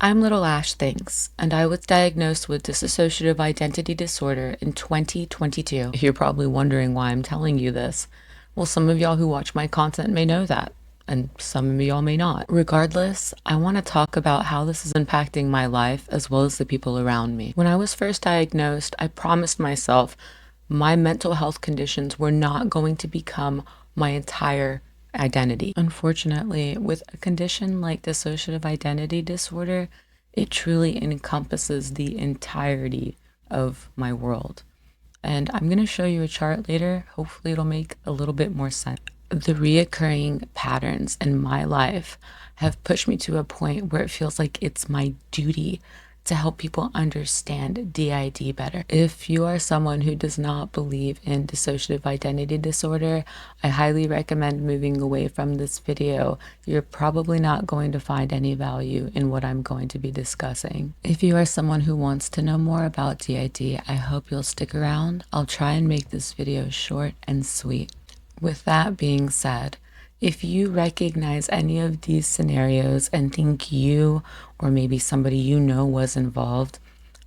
I'm LittleAshThings, and I was diagnosed with dissociative identity disorder in 2022. You're probably wondering why I'm telling you this. Well, some of y'all who watch my content may know that, and some of y'all may not. Regardless, I want to talk about how this is impacting my life as well as the people around me. When I was first diagnosed, I promised myself my mental health conditions were not going to become my entire identity. Unfortunately, with a condition like dissociative identity disorder, it truly encompasses the entirety of my world. And I'm going to show you a chart later. Hopefully it'll make a little bit more sense. The reoccurring patterns in my life have pushed me to a point where it feels like it's my duty to help people understand DID better. If you are someone who does not believe in dissociative identity disorder, I highly recommend moving away from this video. You're probably not going to find any value in what I'm going to be discussing. If you are someone who wants to know more about DID, I hope you'll stick around. I'll try and make this video short and sweet. With that being said, if you recognize any of these scenarios and think you or maybe somebody you know was involved,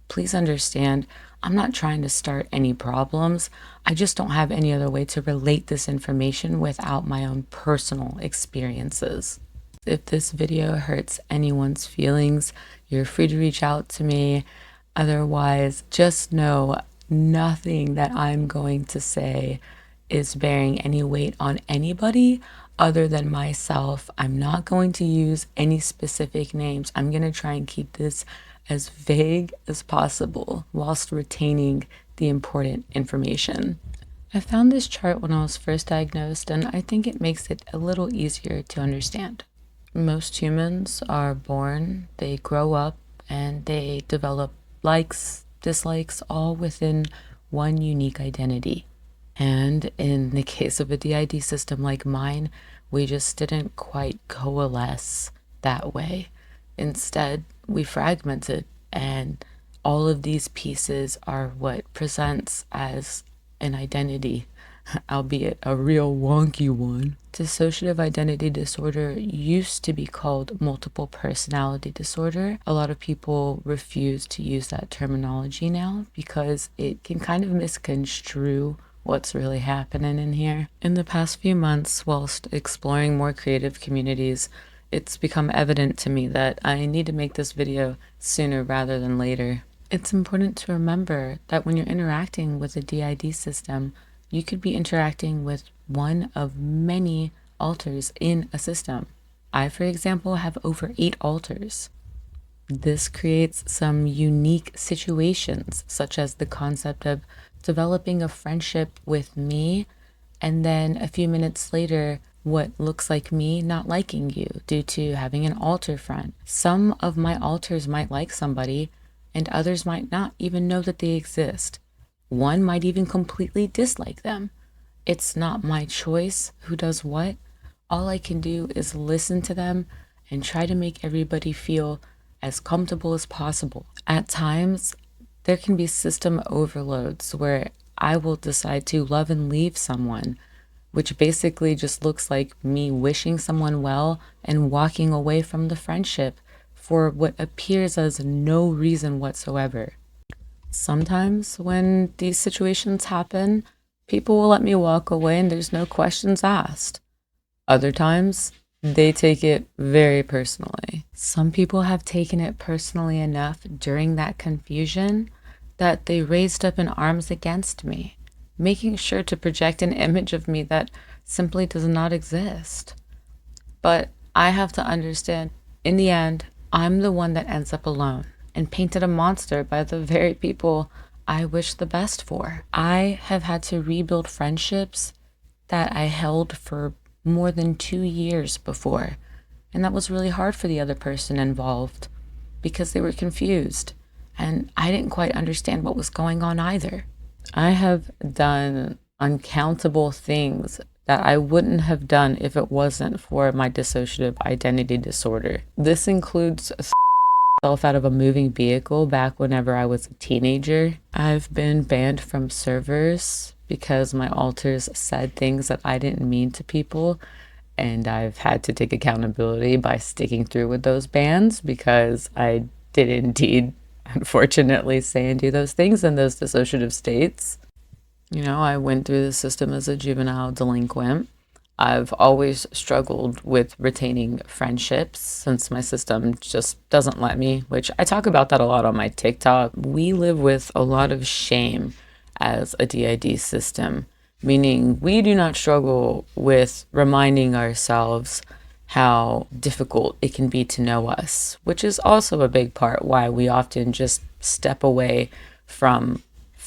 please understand I'm not trying to start any problems. I just don't have any other way to relate this information without my own personal experiences. If this video hurts anyone's feelings, you're free to reach out to me. Otherwise, just know nothing that I'm going to say is bearing any weight on anybody other than myself. I'm not going to use any specific names. I'm going to try and keep this as vague as possible whilst retaining the important information. I found this chart when I was first diagnosed, and I think it makes it a little easier to understand. Most humans are born, they grow up, and they develop likes, dislikes, all within one unique identity. And in the case of a DID system like mine, we just didn't quite coalesce that way. Instead, we fragmented, and all of these pieces are what presents as an identity, albeit a real wonky one. Dissociative identity disorder used to be called multiple personality disorder. A lot of people refuse to use that terminology now because it can kind of misconstrue what's really happening in here. In the past few months, whilst exploring more creative communities, it's become evident to me that I need to make this video sooner rather than later. It's important to remember that when you're interacting with a DID system, you could be interacting with one of many alters in a system. I, for example, have over 8 alters. This creates some unique situations, such as the concept of developing a friendship with me, and then a few minutes later, what looks like me not liking you due to having an alter friend. Some of my alters might like somebody, and others might not even know that they exist. One might even completely dislike them. It's not my choice who does what. All I can do is listen to them and try to make everybody feel as comfortable as possible. At times, there can be system overloads where I will decide to love and leave someone, which basically just looks like me wishing someone well and walking away from the friendship for what appears as no reason whatsoever. Sometimes when these situations happen, people will let me walk away and there's no questions asked. Other times, they take it very personally. Some people have taken it personally enough during that confusion that they raised up in arms against me, making sure to project an image of me that simply does not exist. But I have to understand, in the end, I'm the one that ends up alone and painted a monster by the very people I wish the best for. I have had to rebuild friendships that I held for more than 2 years before, and that was really hard for the other person involved because they were confused and I didn't quite understand what was going on either. I have done uncountable things that I wouldn't have done if it wasn't for my dissociative identity disorder. This includes myself out of a moving vehicle back whenever I was a teenager. I've been banned from servers because my alters said things that I didn't mean to people, And I've had to take accountability by sticking through with those bans because I did indeed, unfortunately, say and do those things in those dissociative states. You know, I went through the system as a juvenile delinquent. I've always struggled with retaining friendships since my system just doesn't let me, which I talk about that a lot on my TikTok. We live with a lot of shame as a DID system, meaning we do not struggle with reminding ourselves how difficult it can be to know us, which is also a big part why we often just step away from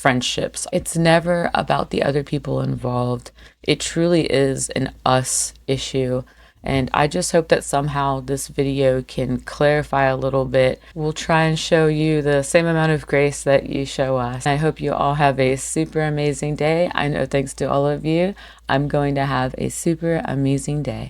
friendships. It's never about the other people involved. It truly is an us issue. And I just hope that somehow this video can clarify a little bit. We'll try and show you the same amount of grace that you show us. I hope you all have a super amazing day. I know thanks to all of you, I'm going to have a super amazing day.